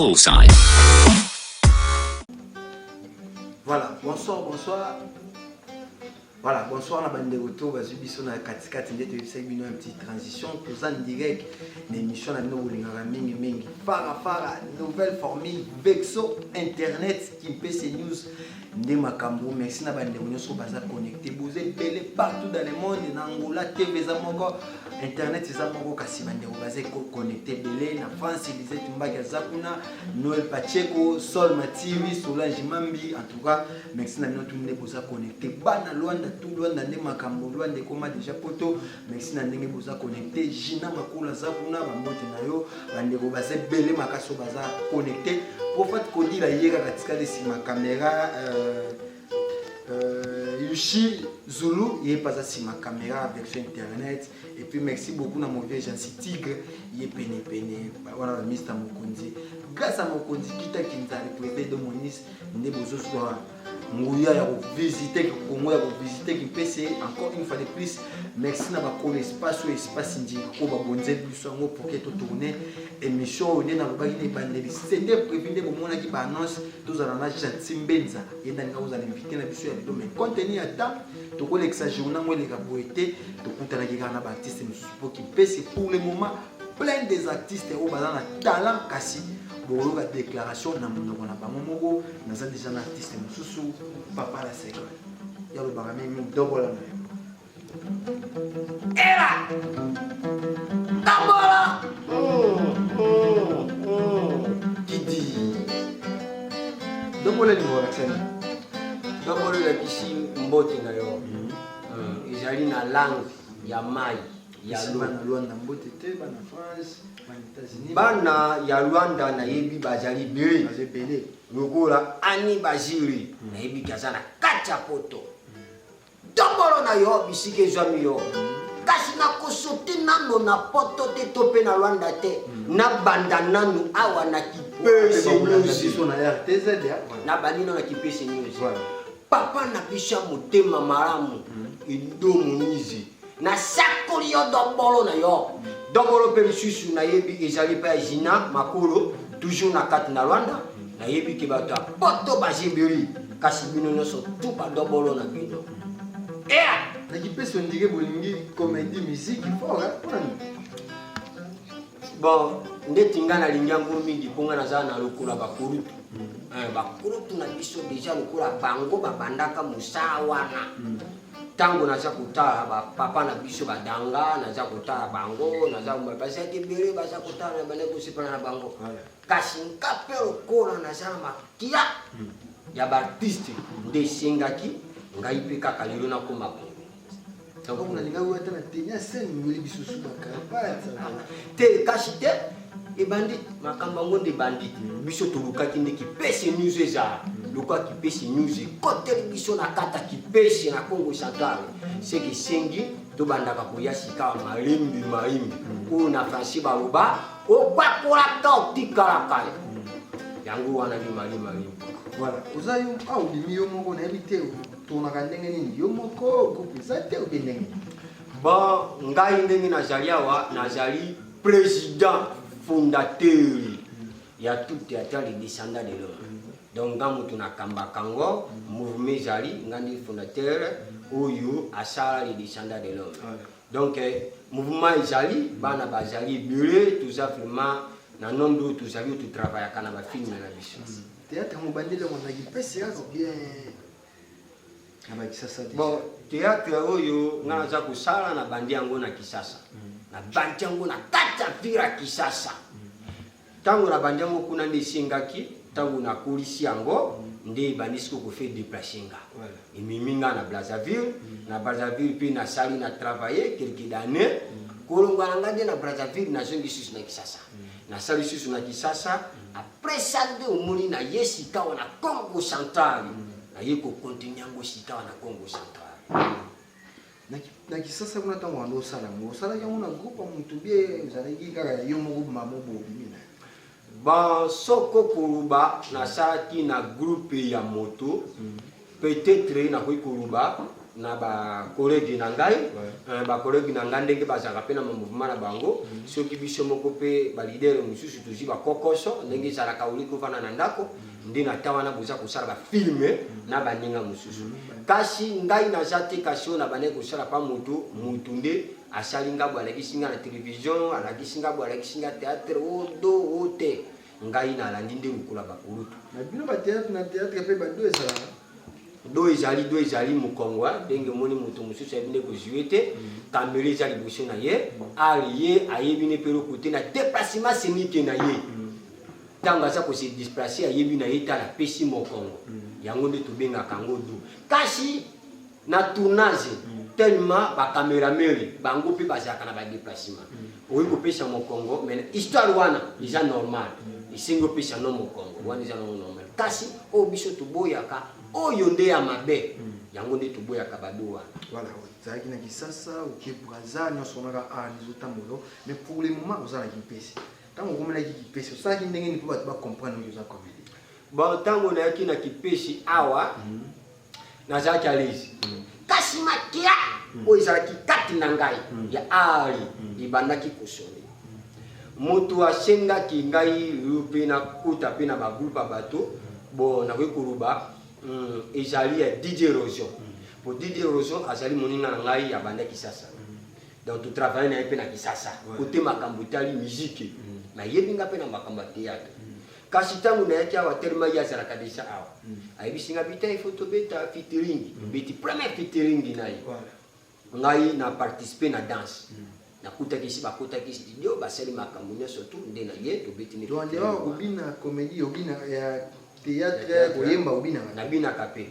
Bullseye. Voilà, bonsoir. Voilà, bonsoir la bande de retour. Vas-y, bisous na katikati ndeto yebisa bino une petite transition. Tous en direct, l'émission na bino bolingaka mingi. Fara, nouvelle formule Vexo Internet qui peut ces news. Nde makambo, merci na bande de so baza connecté. Vous êtes belé partout dans le monde, na Angola, TV za moko, Internet za moko kasi bande baza connecté belé na France, Elisée Tumbaki Zakuna, Noël Pacheco, Sol Matiri, Solange Mambi. En tout cas, merci na bino tout nde boza connecté. Bana Luanda tout Luanda nde makambo Luanda koma déjà poto. Merci na ndenge boza connecté. Jina Makula Zakuna ba mote na yo, bande baza belé makaso baza connecté. Pour fait qu'on dit la hier à la caméra Yushi Zulu, il est pas sur ma caméra version internet. Et puis merci beaucoup à mon vieux Jansi Tigre, il est peiné. Voilà la Mr Mokonzi. Grâce à Mokonzi, qui t'a représenter de Monis, nous avons besoin Mouya ya visiter Congo ya visiter qui PC encore une fois de plus merci na ba ko espace ndi ko ba bonze biso ngo pour que to tourner émission on est na ba ki bandeli c'était prévu de bomona ki ba annonce tous ala na Jatimbenza yenda nga vous allez inviter na biso ya bido mais contenu ya temps to ko l'exagérer na ngo le ka boete to kutana ki kana ba artiste pour qui PC pour le moment plein des artistes au bazana na talent kasi pour la déclaration na monoko na bango moko naza déjà un artiste mususu papa la seka ya lo bagame mi double na era tabola Didi double ni mo accent double la bisi mbote na yo ezali na langue ya mai ya Luanda mbote te bana France bana ya Luanda na yebi bazali belé lokola ani bazili na yebi kazana kacha poto dombolo na yo bisike zwami yo kasi na kosote nano na poto te tope na Luanda te na banda nanu awa na kipese news na balino na kipese news papa na bisha motema maramu idomo nizi na sakoli yo dombolo na yo dombolo pe lisusu na yebi ezali pa jina makolo toujours na kati na Luanda na yebi ke bato poto bazibiri kasi bino nyonso tout pa dombolo na bino na kipesi ondike bolingi comédie musique fort bon nde tinga na lingango mingi ponga na za na lokola bakurutu bakurutu na biso déjà lokola bango babandaka musawana tango naza kutala ba papa na biso badanga naza kutala bango naza mbapasa kibere baza kutala na bane kusipana na bango kasi nkape lokola naza makia ya ba artiste nde singaki ngai pe kaka lelo na koma bongo tango kuna linga wata na tenya sen ngoli bisusu bakapata te kasi te e bandit makamba ngonde bandit biso tulukaki nde kipese news eza lokwa kipese news kote biso na kata kipese na Congo Central seki sengi to bandaka koya sika malimbi o na Francis baloba o kwakola ka tikala kale yango wana ni malimbi voilà uzayo au limiyo moko na ebite tonaka ndenge nini yo moko kupisa te ubendenge ba ngai ndenge nazali président fondateur ya tout théâtre les descendants de l'homme donc ngamu tunakamba kango mouvement zali ngandi fondateur oyo asala les descendants de l'homme donc mouvement zali bana bazali belé tout ça vraiment na nondo tout ça tout travailler kana ba film na biso théâtre mo bandile mo na kipesi yako bien na kisasa bon théâtre oyo ngana za kusala na bandi yango na kisasa na bandi yango na kata vira kisasa tango na bandi yango kuna ndi singaki tango na kulisi yango nde banisiko ko fait déplacer nga imiminga na Brazzaville puis na sali na travailler quelques années kolongwa ngande na Brazzaville na zongi susu na kisasa na sali susu na kisasa après ça de umuni na yesika na Congo Central na yeko continue yango sika na Congo Central na kisasa kuna tango ndo sala yango na groupe mutubie uzalaki kaka yo moko mamobo bimina ba soko kuruba na saki na groupe ya moto peut-être na ko kuruba na ba collègue na ngai ba collègue na ngai ndenge bazaka pe na mouvement na bango soki biso moko pe ba leader mususu tuzi ba kokoso ndenge zala kauli ko fana na ndako ndina tawana buza kusala ba filme na baninga mususu kasi ngai na zate kasi na bane kusala pa mutu nde asalinga bwala kisinga na television ala kisinga bwala kisinga théâtre odo ote ngai na landi nde mukula bakulutu na bino ba théâtre na théâtre pe ba do ezala do ezali mukongwa ndenge moni mutu mususu abine ko jouer kamera ezali boso na ye ali ayebi ne pero côté na déplacement scénique na ye tanga za ko se déplacer ayebi na ye tala pesi mokongo yango nde tobenga kango do kasi na tournage tellement ba cameraman bango pe bazaka na ba déplacement oyi ko pesa mokongo mais histoire wana déjà normal isingo pesa no mokongo wana déjà normal kasi o biso to boyaka oyo nde ya mabe yango nde to boyaka bado wana voilà zaki na kisasa oke braza nyonso naka nizotambolo mais pour le moment ozala kipesi tango komela kipesi osala ndenge ni po ba comprendre que ça comédie bon tango na yaki na kipesi awa na zaki alizi kasi makia o izalaki kati na ngai ya ali ibandaki kusoni mutu asengaki ngai lupe na kuta pe na bagrupa bato bo na kuluba ezali ya DJ Rozo po DJ Rozo azali moninga na ngai ya bandaki sasa donc tu travaille na pe na kisasa côté makambo tali musique na yebinga pe na makambo théâtre kasi tangu na yaki awa terma ya zara kabisa awa ayibisinga bita photo beta featuring beti premier featuring nayi ngai na participer na danse na kutaki studio basali makambo nyoso tu nde na ye to beti ni to ande wa obina comédie obina ya théâtre koyemba obina na bina kape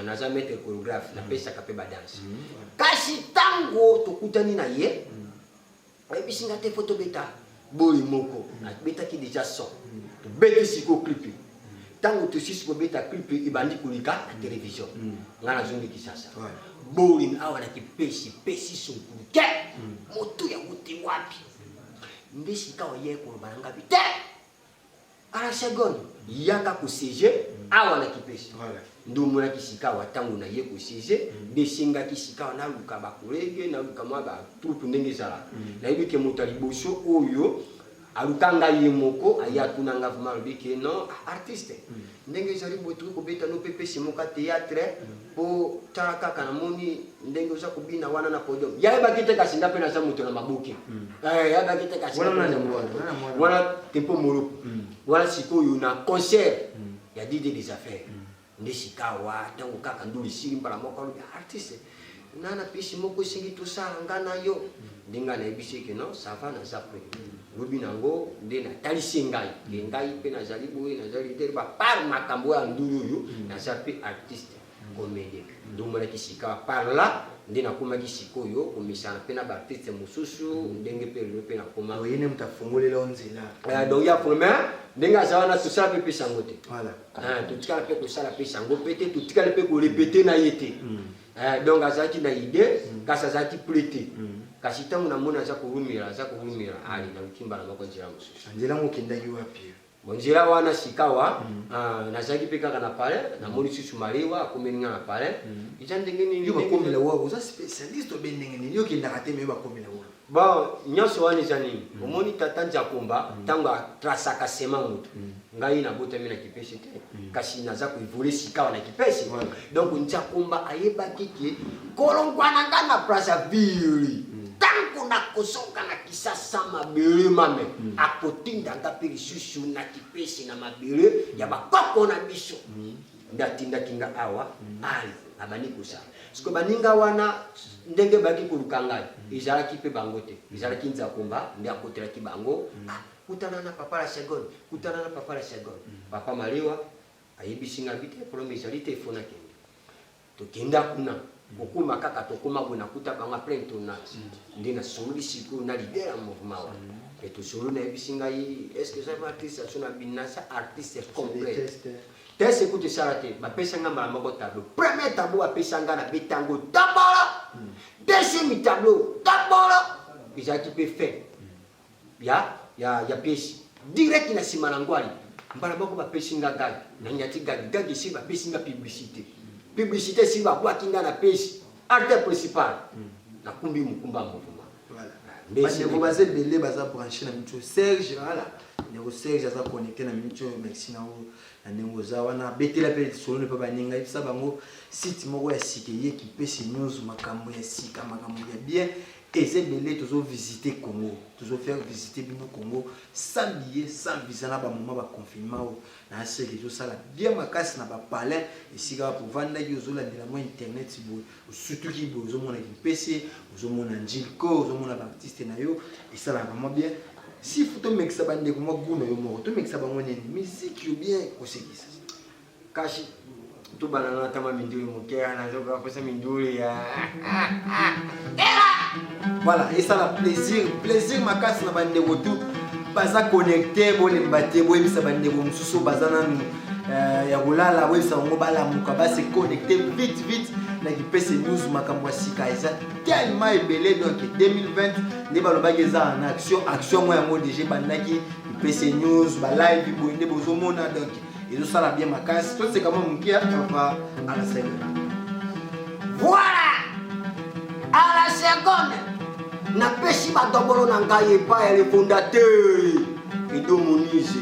na za mettre chorégraphe na pesa kape ba danse kasi tango to kutani na ye ayibisinga te photo beta boy moko na beta ki déjà son beti siko clip tango to siko beta clip ibandi kulika na television ngana zongi kisasa bowling awa na kipesi sunkuru ke motu ya uti wapi ndesi kawa ye ko balanga bite ala seconde yaka ku CG awa na kipesi ndumu na kisikawa tango na ye ku CG desinga kisikawa na luka ba kolege na luka mwa ba troupe ndenge zala na yibike motu liboso oyo alukanga ye moko ayatuna nga vraiment bike non artiste ndenge zali botu ko beta no pepe simoka théâtre po taka kana moni ndenge za kubina wana na podium ya bakite kasinda pe na za mutu na mabuki ya bakite kasinda wana tempo moro wana sikoyo na concert ya DJ des affaires ndeshikawa tango kaka nduli siri mpala moko ya artiste nana pesi moko singi to sala ngana yo ndinga na ebiseke no sava na zapre lobi nango nde na talisi ngai pe na zali boye na zali ter ba par makambo ya ndulu yo na zape artiste comédie ndumala kisika par là nde na kuma kisiko yo komisana pe na ba artiste mususu ndenge pe lo pe na kuma oyene mtafungulela onzela donc ya premier ndenga zawana to sala pe sangote voilà tutikala pe ko sala pe sango pete tutikala pe ko répéter na yete donc azaki na idée kasa zaki prêter kasi tangu na mona za kurumira ali na ukimba na makonjira mususu nzela ngokendaki wapi bonjira wana sikawa na zaki pe kaka na pale na moni susu maliwa akumeninga na pale ijandenge nini yo bakomela wa za spécialiste obendenge nini yo kendaka te me bakomela wa bon nyoso wani zani omoni tata njakumba tangu trasaka sema mutu ngai na bota mina kipesi te kasi naza ko evoluer sikawa na kipesi donc njakumba ayeba kiki kolongwana ngana prasa vili tangu na kosoka na kisasa mabele mame akotinda ngapeli susu na kipesi na mabele ya bakoko na biso ndatinda kinga awa ali abani kusa siko baninga wana ndenge baki kulukangai izala kipe bangote izala kinza kumba ndi akotela kibango kutana na papa la seconde papa maliwa ayibisinga bite promisalite fona kende to kenda kuna bokuma kaka to kuma bona kuta banga plein tournage ndina songli siku na leader mouvement wa et to solo na bisinga yi est-ce que ça va artiste sona binasa artiste complet test écoute ça te ba pesa ngamba mako tableau premier tableau apesa ngana betango tabala deuxième tableau tabala déjà tu peux faire ya pièce direct na sima na ngwali mbala mako ba pesa ngaga na nyati gagi si ba pesa nga publicité si ba kwa kinga na pesa acteur principal na kumbi mukumba mouvement. Voilà. Merci. Bande baza belé baza branché na micho Serge voilà. Ndeko Serge aza connecté na micho merci na o na ndeko za wana betela pe solo ne pa baninga ibisa bango site moko ya sike ye ki pesi news makambo ya sika makambo ya bien et c'est belé toujours visiter Congo toujours faire visiter bino Congo sans billet sans visa na ba moment ba confinement na se que ça la bien makasi na ba palais et si ga pour vendre yo zo la ndela mo internet surtout qui bozo mona ki PC bozo mona Njilko bozo mona Baptiste na yo et ça la vraiment bien si photo mekisa bande ko mo guna yo mo to mekisa bango nini musique yo bien ko sekisa Kashi tu banana tama minduli mokea na zoka kosa minduli ya voilà et ça la plaisir makasi na bande ko tout baza connecté bo lembate bo ebisa bande ko mususu baza na ya kulala bo ebisa ngo bala muka ba se connecté vite na ki pese news makambo ya sika eza tellement ebele donc 2020 ne balobaki eza en action mo ya mo DG bandaki ki pese news ba live bo inde bozo mona donc et ça la bien makasi tout c'est comment mukia va à la seconde voilà à la seconde na pesi ba dobolo na ngai epa le fondateur Edo Munize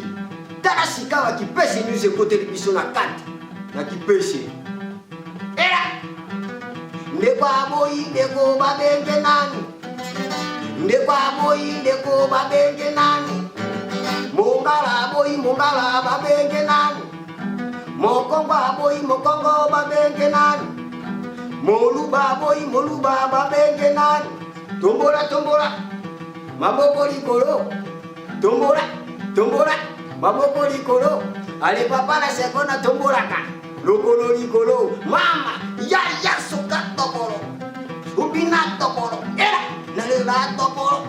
tala sikawa ki pesi news côté biso na kati na ki pesi era ndeko aboyi ndeko babenge nani ndeko aboyi ndeko babenge nani mongala aboyi mongala babenge nani mokongo aboyi mokongo babenge nani moluba aboyi moluba babenge nani tombola maboko likolo tombola maboko likolo ale papa na sekona tombolaka lokolo likolo mama ya soka topolo ubina topolo era nalela topolo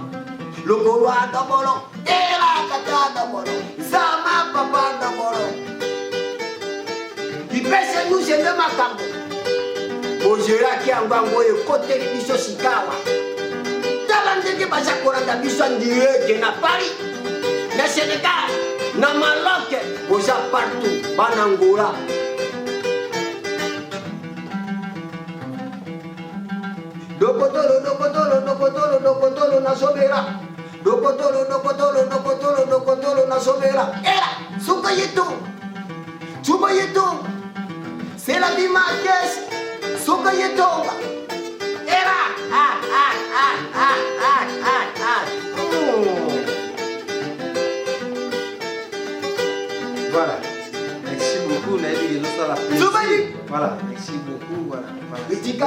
lokolo topolo era kata topolo zama papa topolo ipese nous de makambo bojera ki angango e kote biso sikawa tala ndenge baza kolanda biso ndireke na Paris na Sénégal na Maroc boza partout banangola dokotolo na sobera dokotolo na sobera era suka yetu chuba yetu c'est la vie marquée suka yetu era voilà merci beaucoup na dit ça la plaisir voilà merci beaucoup voilà etika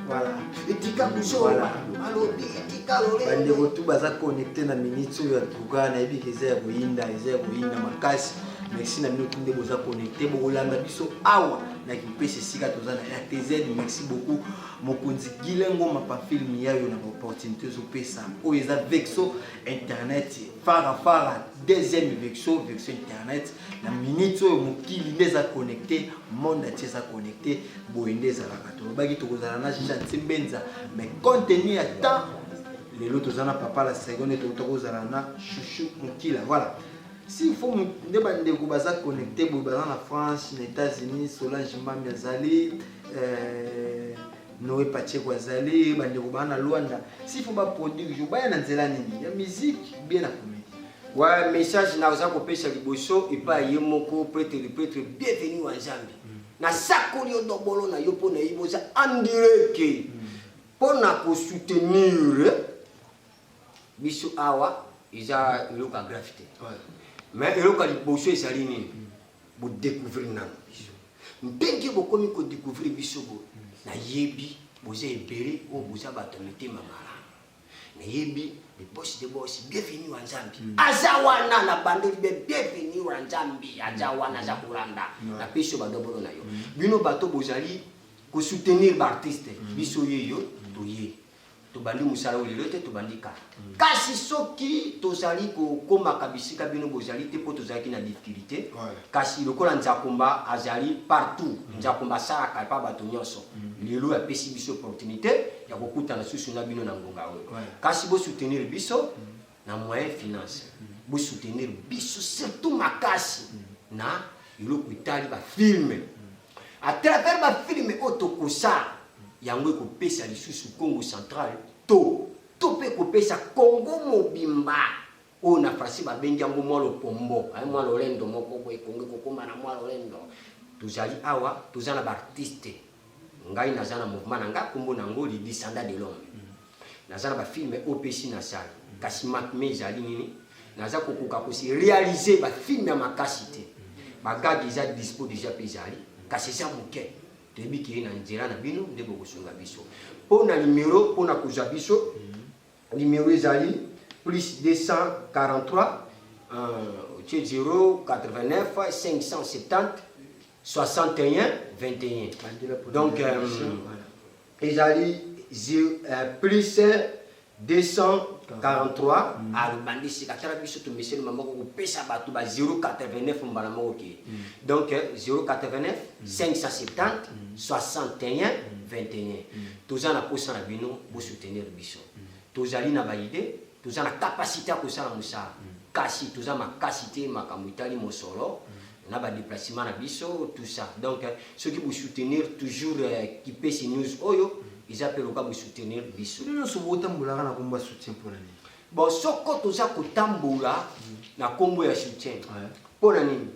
voilà etika kushora alobi etika lore bande ko tu baza connecté na minute ya tuka na yebi keza ya kuinda makasi merci na mino tunde boza connecté bokolanda biso awa na kipese sika tozana RTZ merci beaucoup mokonzi gilengo mapa film yayo na opportunité zo pesa o eza vexo internet fara deuxième vexo internet na minute oyo mokili ndeza connecté monde entier za connecté boendeza la kato baki tokozala na Jean Benza mais contenu ya temps lelo tozana papa la seconde tokozala na chouchou mokila voilà. S'il faut ne bande ko baza connecté bo baza na France, les États-Unis, Solange Mbambi azali Noé Pacheco azali bande ko bana Luanda. S'il faut ba produire jo ba na nzela nini ya musique bien na comédie. Ouais, message na za ko pesa liboso et pas yemoko prêtre bienvenue en Zambie. Na sakoli odobolo na yo pona iboza en direct. Pona ko soutenir biso awa iza loka graffiti. Ouais. Mais il y a des choses qui sont pour découvrir biso. Mbenge bokomi ko découvrir biso bo. Na yebi boza ebere o boza batomete mamara. Na yebi les boss de boss bienvenue en Zambie. Azawana na bandoli bienvenue en Zambie. Azawana za kuranda. Na biso badobolo na yo. Bino bato bozali ko soutenir ba artiste. Biso yeyo toye. Tobandi musala olelete tobandika kasi soki tozali ko koma kabisika bino bozali te po tozali na difficulté kasi lokola nzakomba azali partout nzakomba saka pa bato nyonso lelo ya pesi biso opportunité ya kokuta na susu na bino na ngonga oyo kasi bo soutenir biso na moyen finance bo soutenir biso surtout makasi na iloko itali ba film à travers ba film autokosa yango ekopesa lisusu Congo central to pe kopesa Congo mobimba o na frasi babengi yango mwa lopombo mwa lolendo moko boye Congo kokoma na mwa lolendo tozali awa tozana ba artiste ngai nazana mouvement na nga kombo nango les descendants de l'homme nazana ba film opesi na sala kasi makme ezali nini naza kokoka kosi réaliser ba film ya makasi te bagagi eza dispo déjà pe ezali kasi eza moke toyebi kiri na nzela na bino nde bokosunga biso mpo na numero mpo na kozwa biso numero ezali plus 243 089 570 61 21 donc ezali plus 243 alobandisi katala biso to meseli mamako kopesa bato ba 089 mbala moko ke donc 089 570 61 21 toza na posa na bino bo soutenir biso tozali na ba idée toza na capacité ya kosala mosala kasi toza makasi te makambo etali mosolo na ba déplacement na biso tout ça donc ceux qui vous soutenir toujours qui pesi news oyo ils appellent au soutenir biso nous sommes tambola na komba soutien pour nani bon soko toza kotambola na kombo ya soutien pour nani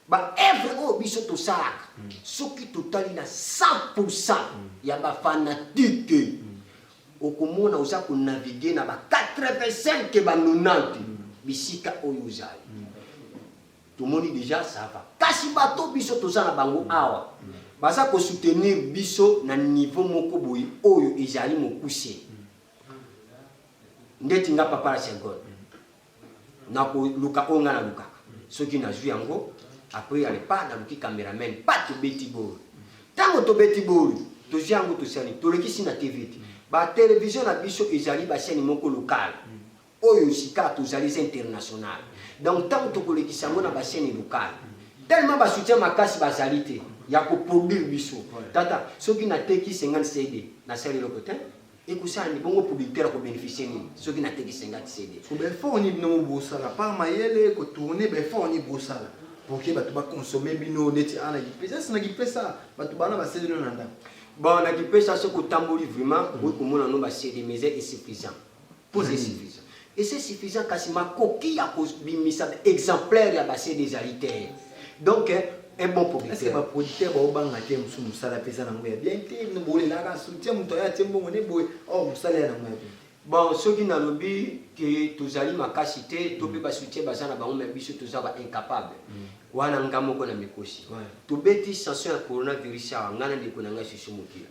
ba œuvre o biso to salaka soki totali na 100% ya ba fanatique okomona uza ko naviguer na ba 85 ba 90 bisika oyo uzali tomoni déjà ça va kasi bato biso toza na bango awa baza ko soutenir biso na niveau moko boye oyo ezali mokuse ndeti nga papa la seconde na ko luka onga na luka soki na jui yango après aller pas na luki cameraman pas to beti bol tango to beti bol to jango to sali to lekisi na TV ba télévision na biso ezali ba chaîne moko local oyo sika to zali international donc tango to kolekisa ngo na ba chaîne local tellement ba soutien makasi ba zalité ya ko produire biso tata soki na teki 50 CD na sali le côté et que ça ni bongo producteur ko bénéficier ni soki na teki 50 CD so be fo ni no bosala par mayele ko tourner be fo ni bosala pour que bato ba consommer bino neti ana gipesa sina gipesa bato bana ba CD no nanda bon na gipesa so ko tamboli vraiment ko komona no ba CD mais c'est suffisant pour c'est suffisant et c'est suffisant kasi makoki ya ko bimisa exemplaire ya ba CD zalité donc un bon producteur. Est-ce que ma producteur va au banga te musu musala pesa na ngoya bien te no bole la ka soutien muto ya tembo ngone boy oh musala ya na ngoya bon soki na lobi que tozali makasi te to pe ba soutien bazana ba ngome biso toza ba incapable wana ngamo ko na mikosi to beti sanction ya coronavirus ya ngana ndiko na ngai susu mokila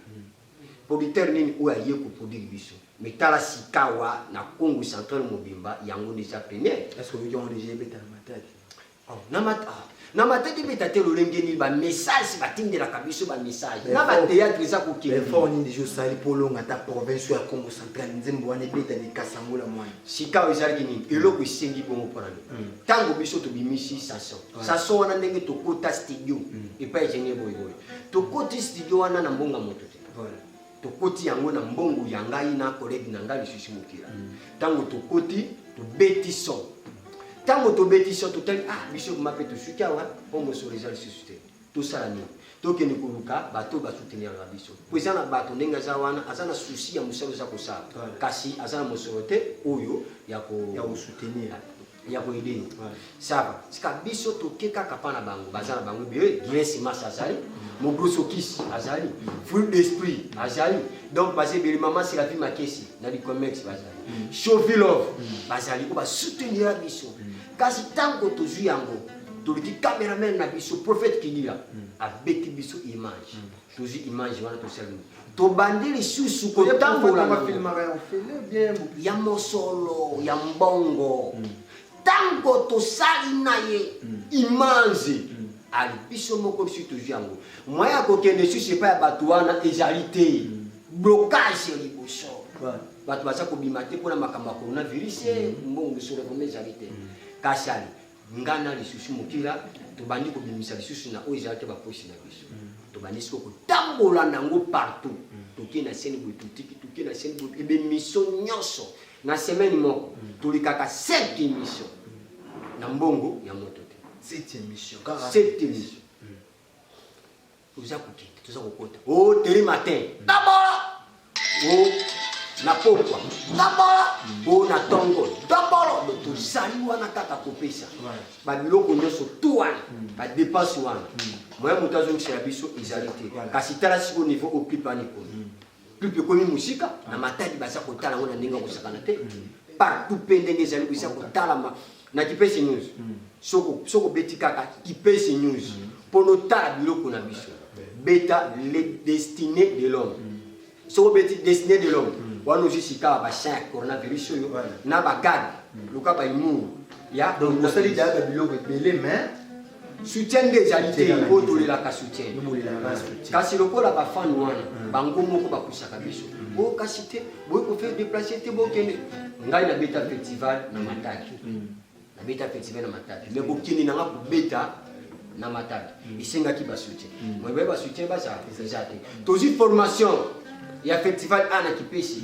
producteur nini o aye ko produire biso mais tala sikawa na Congo central mobimba yango déjà premier est-ce que vous avez déjà beta na matati oh na matati betate lolengeni ba message batindela kabiso ba message na ba théâtre za ko kile fort ni déjà sali polonga ta province ya Congo central nzembo wana beta ni kasangola mwana sika ezali nini eloko isengi bongo pona tango biso to bimisi saso wana ndenge to kota studio et pas ingénieur boy to kota studio wana na mbonga moto te voilà to koti yango na mbongo ya ngai na collègue na ngai susu mokila tango to koti to beti son tango to beti so to tell biso mape to suka wa on mo so resal susute to sala ni to ke ni kuluka bato ba soutenir la biso poisana bato ndenga za wana azana souci ya musalo za ko sa kasi azana mosorote oyo ya ko soutenir ya ko ideni saba sika biso to keka kapana bango bazana bango be Grace Massa azali mo grosso kiss azali fruit d'esprit azali donc basé be maman c'est la vie makesi na di commerce bazali Chauvilov bazali ko ba soutenir biso kasi tango to zu yango to di cameraman na biso prophète Kidira a beti biso image to zu image wana to selu to bandeli susu ko tango la filmera bien ya mosolo ya mbongo tango to sali na ye image ali biso moko biso to zu yango moya ko kende susu pa ya batuana ezalité blocage liboso bato baza kobima te mpona makambo ya coronavirus mbongo biso reforme ezalité kasi ali ngana lisusu mokila tobandi kobimisa lisusu na oyo ezala te baposi na biso tobandi siko kotambola nango partout toke na sene boye totiki toke na sene boye ebe miso nyonso na semaine moko tolikaka 7 émission na mbongo ya moto te 7 émission 7 émission toza kokende toza kokota o teri matin dabala o na pokwa dabala o na tongo dabala tozali wana kaka kopesa babiloko nyonso tu wana badepense wana moya moto azongisela biso ezali te kasi tala siko niveau occupe ani komi clip ekomi musika na matadi baza kotala ngo na ndenge kosakana te partout pe ndenge ezali koza kotalama na kipesi news soko beti kaka kipesi news mpono tala biloko na biso beta les destinées de l'homme soko beti destinées de l'homme wana ozisika bachin coronavirus oyo na bagade loka baimuru ya donc osali daka biloko ebele mais soutien nde ezali te oyo tolelaka soutien kasi lokola bafani wana bango moko bakusaka biso o kasi te boye kofaire déplacer te bokende ngai nabeta festival na matadi nabeta festival na matadi mais bokende nanga kobeta na matadi esengaki basoutien moyeboye basoutien baza eza te tozwi formation ya festival ana kipesi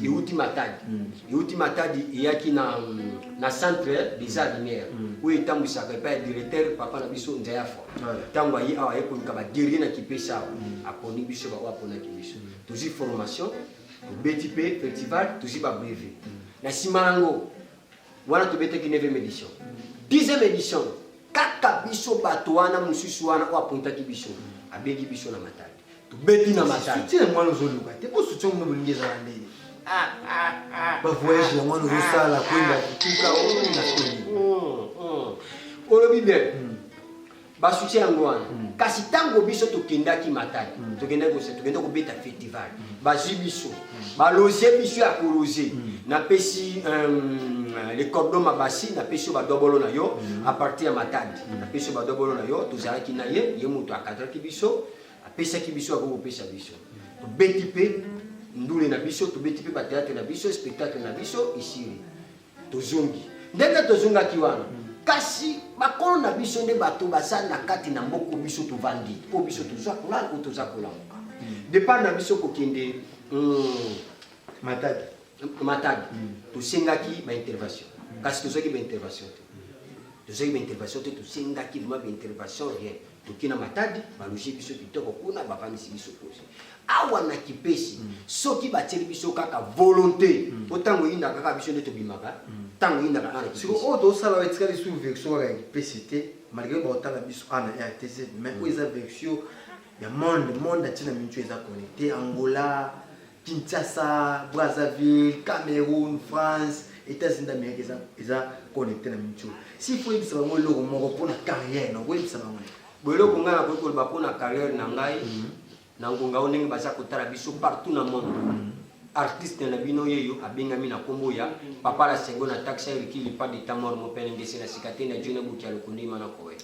euti matadi eyaki na centre des arts lumière oyo etambwisaka epai ya directeur papa na biso nzaya fo ntango aye awa aye konika baguerrier na kipesi awa aponi biso bao aponaki biso tozwi formation tobeti mpe festival tozwi babreve na nsima yango wana tobetaki 9e édition 10e édition kaka biso bato wana mosusu wana oyo apontaki biso abengi biso na matadi tobeti na matadi soutien mwana ozoluka te po soutien mona bolingi eza na ndenge bavoyage ya mwana ozosala koyeba tuka olobi bien basoutien yango wana kasi ntango biso tokendaki matadi tokenda kobeta festival bazwi biso balozie biso ya kolozie napesi le cordon mabasi napesi yo badobolo na yo a partir ya matadi napesi yo badobolo na yo tozalaki na ye moto akadraki biso apesaki biso akokopesa biso tobeti mpe ndule na biso tobeti mpe bateatre na biso spectacle na biso isiri tozongi ndenge tozongaki wana kasi bakolo na biso nde bato basali na kati na mboko biso tovandi po biso tozwa kolala po toza kolamuka départ na biso kokende matadi tosengaki baintervention kasi tozwaki baintervention te tosengaki vraimen baintervention rien tokina matadi balogie biso kitoko kuna bavandisi biso kosi awa na kipesi soki batieli biso kaka volonté po ntango yinda kaka biso nde tobimaka ntango yindaka ana siko oyo tosala etikali sur version kaka ya kipesi te malgré baotala biso ana RTC mais oyo eza version ya monde atina mintu eza connecté Angola Kinshasa Brazzaville Cameroun France États-Unis d'Amérique eza connecté na mintu si faut yebisa bango eloko moko mpona carrière na koyebisa bango boeloko ngai nakoki koloba mpona carrière na ngai na ngonga o ndenge baza kotala biso partout na monde artiste na bino yeyo abengami na kombo ya papa la sengo na taxa rikili pas de tamor mo pene ndese na sikate na jona buki alokundi mana kowe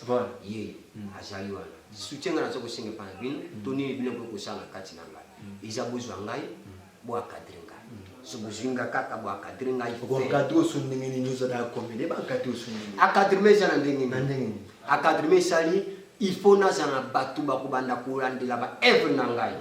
yeyo azali wana soutien na zo kosenga pana bino toni bino ko sala kati na ngai iza bozwa ngai bo akadrenga so bozwinga kaka bo akadrenga ko kadro so ndenge ni news da komele ba kadro so ndenge akadremeza na ndenge akadremeza sali il faut nazana batu bakubanda kulandela ba evre na ngai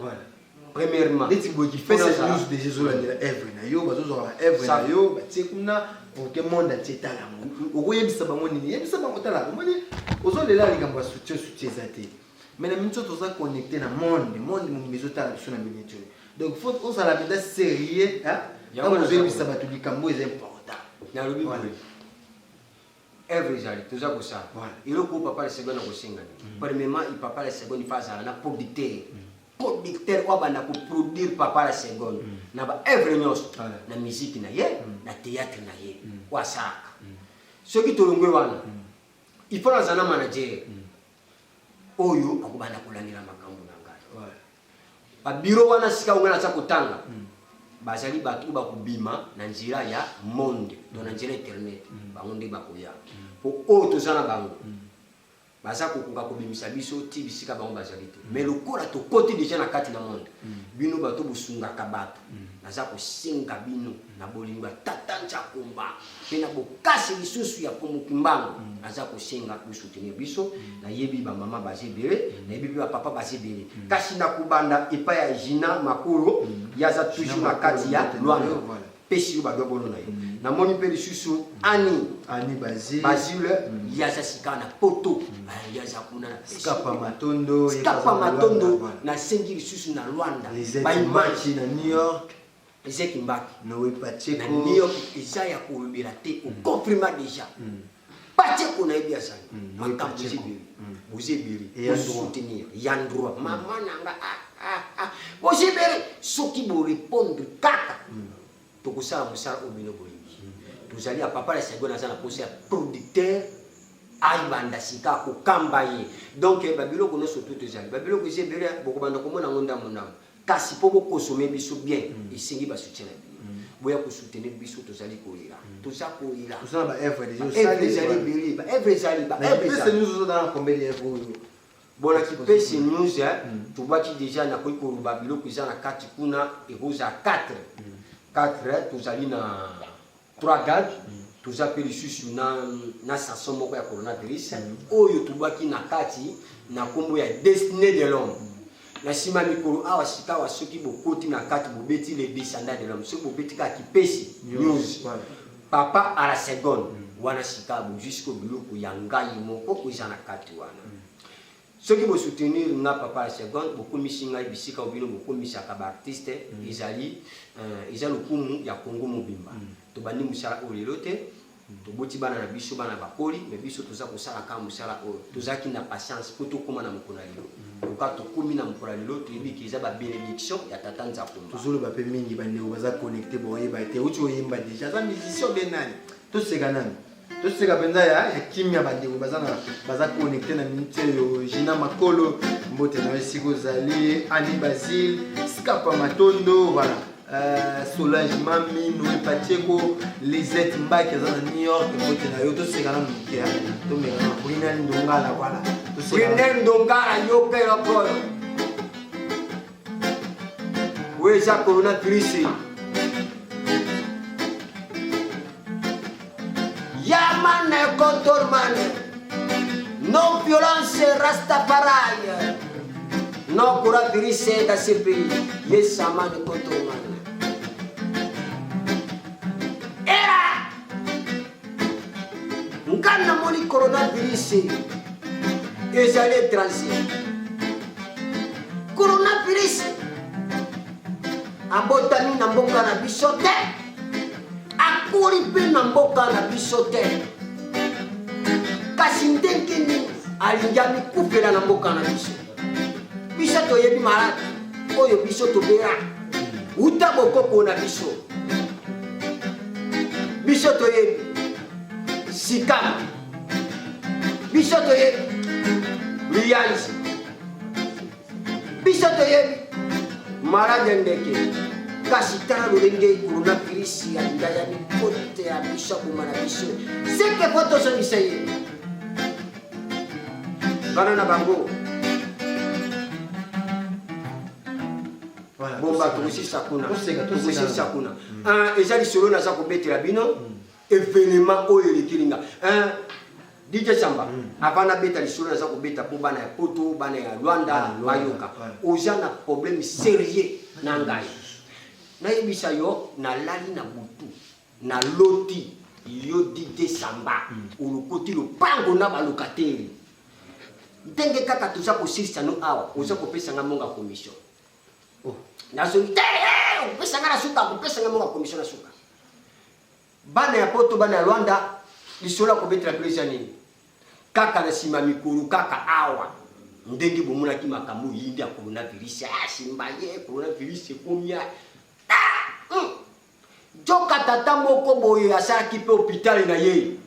premièrement deti boki fesa news de Jésus landela evre na yo bazozwa evre na yo batie kuna pour que monde atier talango okoyebisa bango nini yebisa bango talango moni ozolela likambo ya soutien zate mais na minso toza connecté na monde mumizo tala biso na minito donc faut osala bida sérieux hein ya ozebisa batu likambo est important na lobi every jali tuza kosala iloko papa le seconde kosenga premièrement il papa le seconde phase na producteur wa bana ko produire papa la seconde na ba every nyos na musique na ye na théâtre na ye wa saka soki tolongwe wana il faut lazana manager oyo akubana kulandira makambo na ngai ba bureau wana sika ungana cha kotanga bazali batu bakubima na nzira ya monde to na nzira internet bangonde bakoya po o tozana bango baza kokunga kobimisa biso ti bisika bango bazali te mais lokola to côté déjà na kati na monde bino bato busunga kabato naza kosenga bino na bolingo tatancha komba pe na bokasi lisusu ya pomukimbango naza kosenga soutenir biso na yebi ba mama bazebele na yebi ba papa bazebele kasi na kubanda epa ya Jina Makolo yaza toujours na kati ya Luanda pesi ba dobolo na ye namoni pe lisusu Ani Basile yaza sika na poto yaza kuna na Skapa Matondo na sengi lisusu na Luanda Baimaki na New York Ezeki Mbaki Noé Pacheco na New York eza ya kolobela te o confirma déjà Pacheco na ebia sana makambo bozebiri soutenir yandroit mama nanga bozebiri soki bo répondre kaka tokosala mosala obino bolingi tozali ya papa la seconde na poste ya producteur ayibanda sika kokamba ye donc babiloko nyonso to tozali babiloko ezebele bokobanda komona ngo ndambo kasi po bokosome biso bien esengi basoutien na bino boya kosoutenir biso tozali kolela toza kolela tozala ba evre bona kipesi news tobaki déjà na koki koluba biloko eza na kati kuna ekoza 4 tozali na 3 gag toza pe lisusu na sanson moko ya coronavirus oyo tobaki na kati na kombo ya Destinée de l'homme na sima mikolo awa sika wa soki bokoti na kati bobeti le descendant de l'homme soki bobeti ka kipesi news papa à la seconde wana sika bo jusqu'au biloko ya ngai moko eza na kati wana soki bo soutenir nga papa à la seconde bokomisi ngai bisika obino bokomisaka ba artiste ezali eza lokumu ya Kongo mobimba tobandi musala olelo te toboti bana na biso bana bakoli mais biso toza kosala ka musala oyo tozaki na patience po tokoma na mokolo lelo toka tokomi na mokolo lelo toyebi eza ba bénédiction ya tata Nzakumba tozoloba pe mingi bandeko baza connecté boyeba te uti oyemba déjà za musicien benani toseka nani toseka penza ya kimia bandeko baza connecté na minute oyo Gina Makolo mbote na esiko zali Ani Basile Skapa Matondo voilà Solange Mami Noé Pacheco Lisette Mbaki aza na New York mbote na yo toseka na muke to meka na Brina Ndongala voilà Brina Ndongala yokela koyo weza coronavirus Yamane contormane non violence Rastafari non coronavirus dans ce pays yes amane contormane era ngana moni coronavirus ezali étranger coronavirus abotani na mboka na biso te akuri mpe na mboka na biso te kasi ndenge nini alingi amikufela na mboka na biso biso toyebi maladi oyo biso tobera uta bokoko na biso biso toyebi sikama biso toyebi liyanzi biso toyebi maladi ndeke kasi tala lolenge coronavirus alinga ya mikote ya biso akoma na biso seke po tozongisa ye bana na bango bomba tokosisa kuna eza lisolo naza kobetela bino evenema oyo elekilinga DJ Samba avant na beta lisolo naza kobeta po bana ya poto bana ya Luanda bayoka oza na problème sérieux na ngai nayebisa yo nalali na butu na loti yo DJ Samba olokoti lopango na balokateri ndenge kaka toza kosilisa no awa oza kopesa nga monga commission nazongi opesa nga na suka kopesa nga monga commission na suka bana ya poto bana ya Luanda lisolo kobetela plaisir nini kaka na sima mikuru kaka awa ndenge bomonaki makambo yindi ya coronavirus simba ye coronavirus ekomia joka tata moko boye asalaki mpe hôpital na ye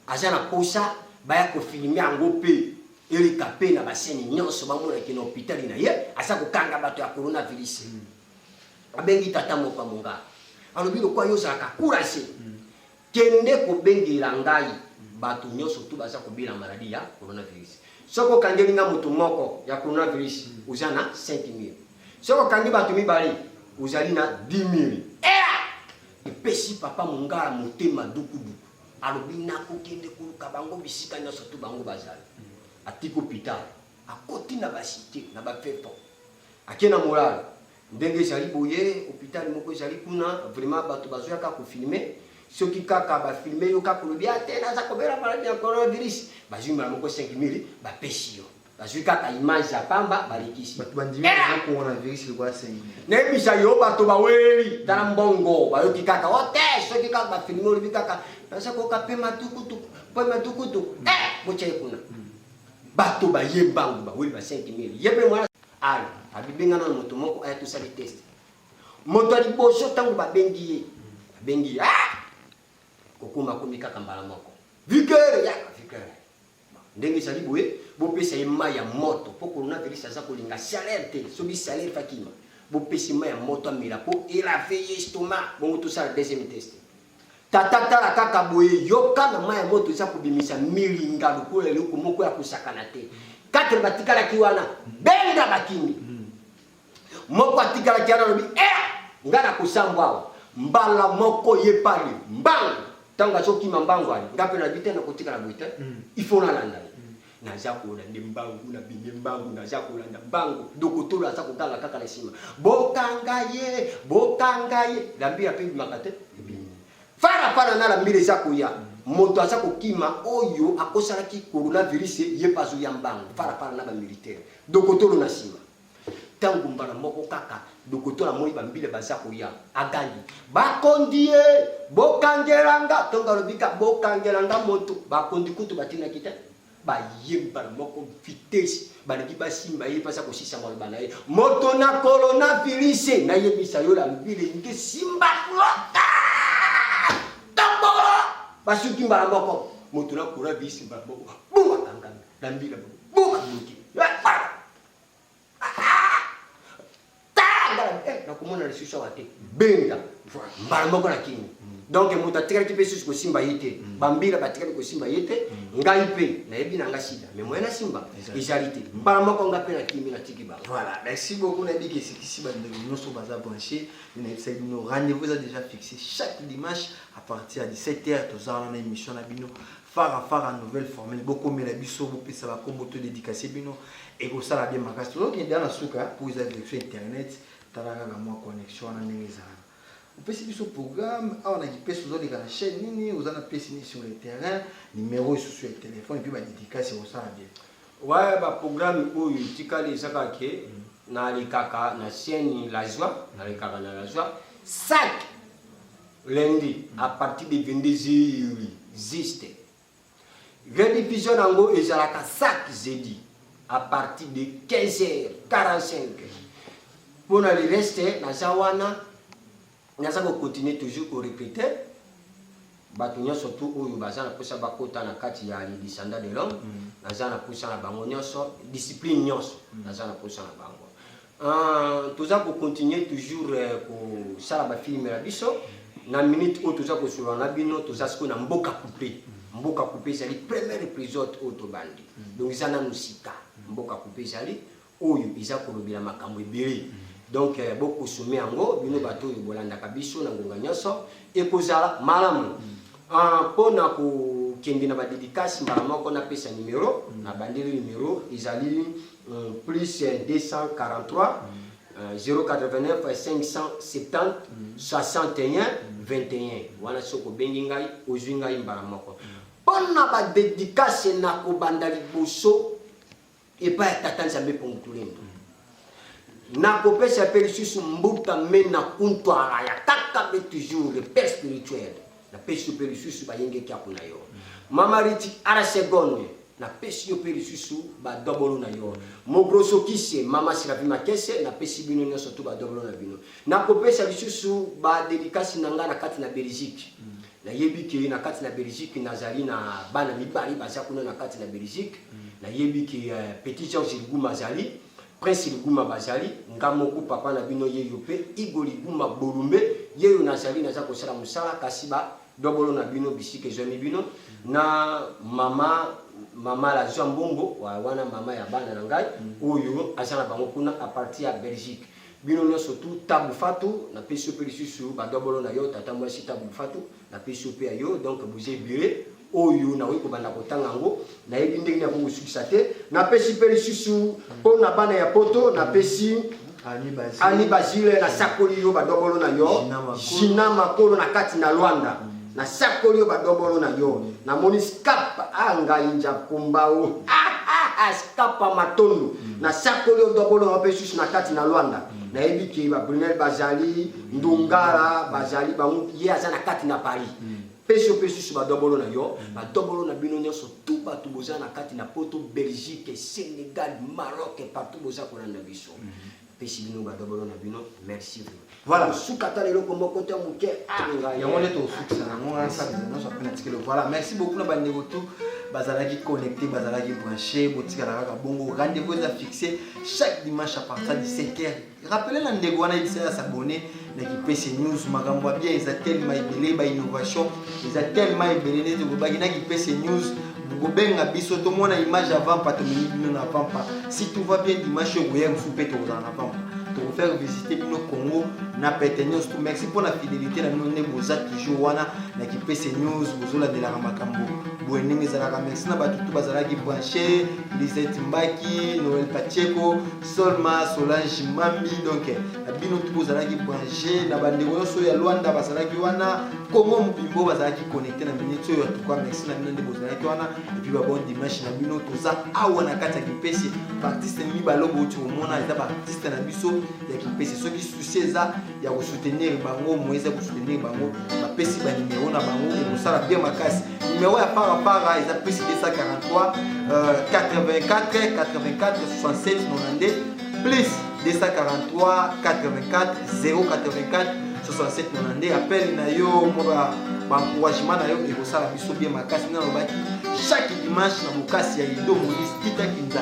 aza na posa baya kofilme yango mpe eleka mpe na baseni nyonso bamonaki na hôpital na ye aza kokanga bato ya coronavirus abengi tata moko amonga alobi lokwa yo ozalaka kurase kende kobengela ngai bato nyonso tu baza kobela maladi ya coronavirus soko okangeli nga moto moko ya coronavirus oza na 5000 soko okangi bato mibale ozali na 10000 epesi papa mongala motema dukuduku alobi nakokende koluka bango bisika nyonso tu bango bazali atiki hôpital akoti na basite na bafeto ake na molala ndenge ezali boye hôpital moko ezali kuna vraiment bato bazoyaka kofilme soki kaka ba filmer yo kaka lobi atena za kobera maladie ya coronavirus bazwi mbala moko 5000 ba pesi yo bazwi kaka image ya pamba balikisi bato bandimi ko coronavirus kwa sengi ne bisa yo bato baweli tala mbongo bayoki kaka ote soki kaka ba filmer lobi kaka naza ko kapema tukutu pema tukutu moche kuna bato ba yembangu baweli ba 5000 yebe mwana ali abibenga na moto moko aya to sali test moto aliboso tangu babengi kokuma kumika kambala moko vikere ya vikere ndenge sali boye bo pesa ima ya moto po coronavirus aza kolinga salaire te sobi salaire fakima bo pesa ima ya moto amela po elaver estomac bongo to sala deuxième test tata la kaka boye yoka na maya moto za kubimisa milinga lokola loko moko ya kusakana te katre batikala kiwana benga bakimi moko atikala kiwana lobi ngana kusambwa mbala moko yepali mbangu tanga soki mambangu ali ngape na bite na kotika na buite ifona landa na zakula ndi mbangu na binde mbangu na zakula nda mbangu dokotolo asa kutanga kaka na sima bokanga ye lambia pe makate fara na lambire zakuya moto asa kokima oyo akosala ki coronavirus ye pazu ya mbangu fara na ba militaire dokotolo na sima tangu mbala moko kaka dokotola moi bambile bazakuya agandi bakondie bokangelanga tonga lobika bokangelanga moto bakondi kutu batina kita bayemba moko vitesse bangi basimba ye pasa ko sisa mo bana ye moto na coronavirus na yebisa yo la mbile nge simba flota tambolo basuki mbala moko moto na coronavirus mbala moko bunga kanga na mbila bunga muki na kumona resusha wate benga mbala moko na kingi donc muta tikala kipesu ko simba yete bambira batikala ko simba yete ngai pe na yebi na ngasida mais moyena simba égalité mbala moko ngape na kimi na tikiba. Voilà, merci beaucoup na biki sikisi bande nyonso baza branché na episode no rendez-vous est déjà fixé chaque dimanche à partir de 17h tozala na émission na bino fara nouvelle formule beaucoup mais la biso bo pesa ba kombo to dédicacé bino et ko sala bien makasi donc il y a na suka pour les avec internet talaka na moi connexion na ndenge za upesi biso programme on a kipesi uzoli kana chaîne nini uzana pesi ni sur le terrain numéro sur le téléphone et puis ba dédicace au sala bien ouais ba programme oyo tikali zakake na likaka na chaîne la joie na likaka na la joie chaque lundi à partir de 22h juste rediffusion nango ezalaka chaque jeudi à partir de 15h45 pour le reste na zawana na za continuer toujours au répéter batunya surtout oyo bazana posa bakota na kati ya lisanda de l'homme nazana posa na bango nyonso discipline nyonso nazana posa na bango toza ko continuer toujours ko sala ba film la biso na minute o toza ko sura na bino toza sko na mboka coupé c'est le premier épisode autobandi donc izana musika mboka coupé zali oyo iza ko lobila makambo ebele donc beaucoup soumis yango bino bato yo bolanda kabiso na ngonga nyonso ekozala malamu pona ko kendi na ba dédicace mbala moko na pesa numéro na bandeli numéro izali plus 243 089 570 61 21 wana soko bengi ngai ozwi ngai mbala moko pona ba dédicace na ko bandali boso e pa tata nzambe pongulendo na kopesa peli susu mbuta mena kuntwara ya kaka be toujours le père spirituel na pesi peli susu ba yenge kya kuna yo mama riti ara segonde na pesi peli susu ba dobolo na yo mo grosso kise mama siravima kese na pesi bino nyoso to ba dobolo na bino na kopesa susu ba dédicace na ngana kati na Belgique na yebiki na kati na Belgique nazali na bana mibali baza kuna na kati na Belgique na yebiki petit Georges Liguma zali Prince Liguma bazali ngamoko papa na bino yeyo pe Igor Liguma Bolumbe yeyo nazali naza kosala musala kasiba dobolo na bino bisike zomi bino na mama la Zambombo wana mama ya bana na ngai oyo azana bango kuna a partir ya Belgique bino nyoso tout tabu fatu na peso pe lisusu ba dobolo na yo tata mwasi tabu fatu na peso pe yo donc buze bire oyo na wiko banda kotanga ngo na yebi ndenge na ko sukisa te na pesi pe lisusu po na bana ya poto na pesi ani bazile na sakoli yo ba dobolo na yo jina makolo na kati na Luanda na sakoli ba dobolo na yo na moni skapa anga inja kumbao skapa matondo na sakoli dobolo na pesus na kati na Luanda na ebiki ba Brunel bazali ndungara bazali ba ye azana kati na Paris pesus ba dobolo na yo ba dobolo na bino nyonso tout ba tuboza na kati na poto Belgique Sénégal Maroc et partout boza kolanda biso pesi bino ba dobolo na bino merci. Voilà. Voilà, merci beaucoup. Bazalaki connecté, bazalaki branché, bongo. Rendez-vous est fixé chaque dimanche à partir de 17h. Rappelez la ndegwana il s'est s'abonner l'équipe PC News magambo bien ils a tellement belé ba innovation, ils a tellement belé de bagina qui PC News. Gobenga biso to mona image avant pas to minute na avant pas. Si tout va bien dimanche vous y souper to en avant. Pour faire visiter le Congo na pétenir tout merci pour la fidélité la nous boza toujours wana na ki PC News bozola de la makambo boeningi za la merci na batu bazala ki branché Lisette Mbaki Noël Pacheco Solma Solange Mambi donc bino tout bozala ki branché na bandeko so ya Luanda bazala ki wana Congo mbimbo bazala ki connecté na minute yo tout quoi merci na bino bozala ki wana et puis ba bon dimanche na bino toza awa na kati ya ki PC artiste mi balobo tu mona eza ba artiste na biso ya ki PC ceux qui soucier ça ya ko soutenir bango moise ko soutenir bango ba pesi ba numéro na bango et pour ça la bien makasi numéro ya para eza pesi 243 84 84 67 92 plus 243 84 084 67 92 appel na yo mo ba encouragement na yo et pour ça la biso bien makasi na lobaki chaque dimanche na bokasi ya Ido Moïse Kita Kinza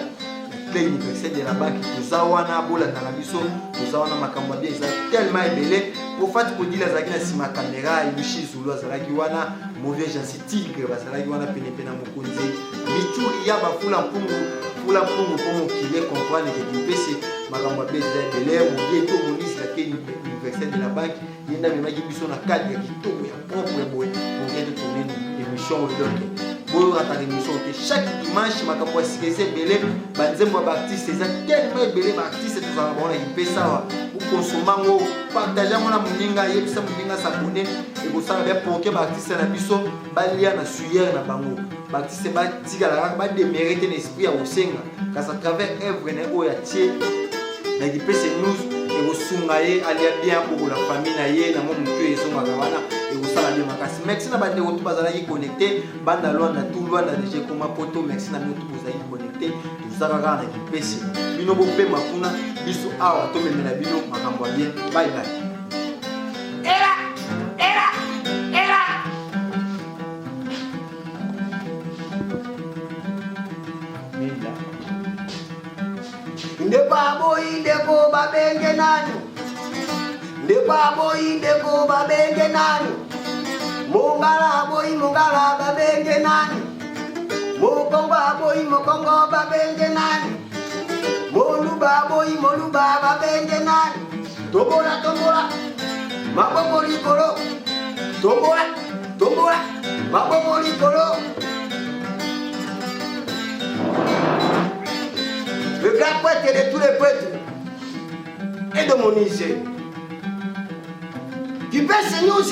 universel de la banque tozawana bola na biso tozawana makambo bien ça tellement ébélé pour fait ko dila zaki na sima caméra Yushi Zulu azalaki wana mauvais gentil tigre bazalaki wana pene pena mokonzi mituri ya ba fula mpungu pour mon kile comprendre que PC makambo bien ça ébélé mon bien to Moïse la universel de la banque yenda memaki biso na cadre ya kitoko ya propre boy pour que de tourner émission donc chaque dimanche makambo sikese belé banzembo artiste eza tellement belé ba artiste tozala bona ipesa ou consommer ngo partager mona muninga yebisa muninga s'abonner et ko sala bien pour que ba artiste na biso balia na suyer na bango ba artiste ba tigala ba démériter l'esprit ya osenga car à travers œuvre na o ya tie na PC News et osunga ye alia bien pour la famille na ye na mo mutu ezonga wana et osala bien makasi merci na bande otu bazala ki connecté banda Luanda tout Luanda déjà comme poto merci na mutu bozali connecté tuzaka kana na ki PC bino bo pe makuna biso awa to memela bino makambo bien bye bye. Ndeko babenge nani ndeko babenge nani mongala babenge nani mokongo babenge nani moluba babenge nani tombola maboko likolo tombola maboko likolo. Le grand prêtre de tous les prêtres est de mon Niger. Du PC News,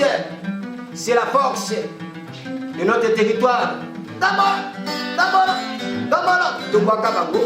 c'est la force de notre territoire. D'abord, Tobaka Bango.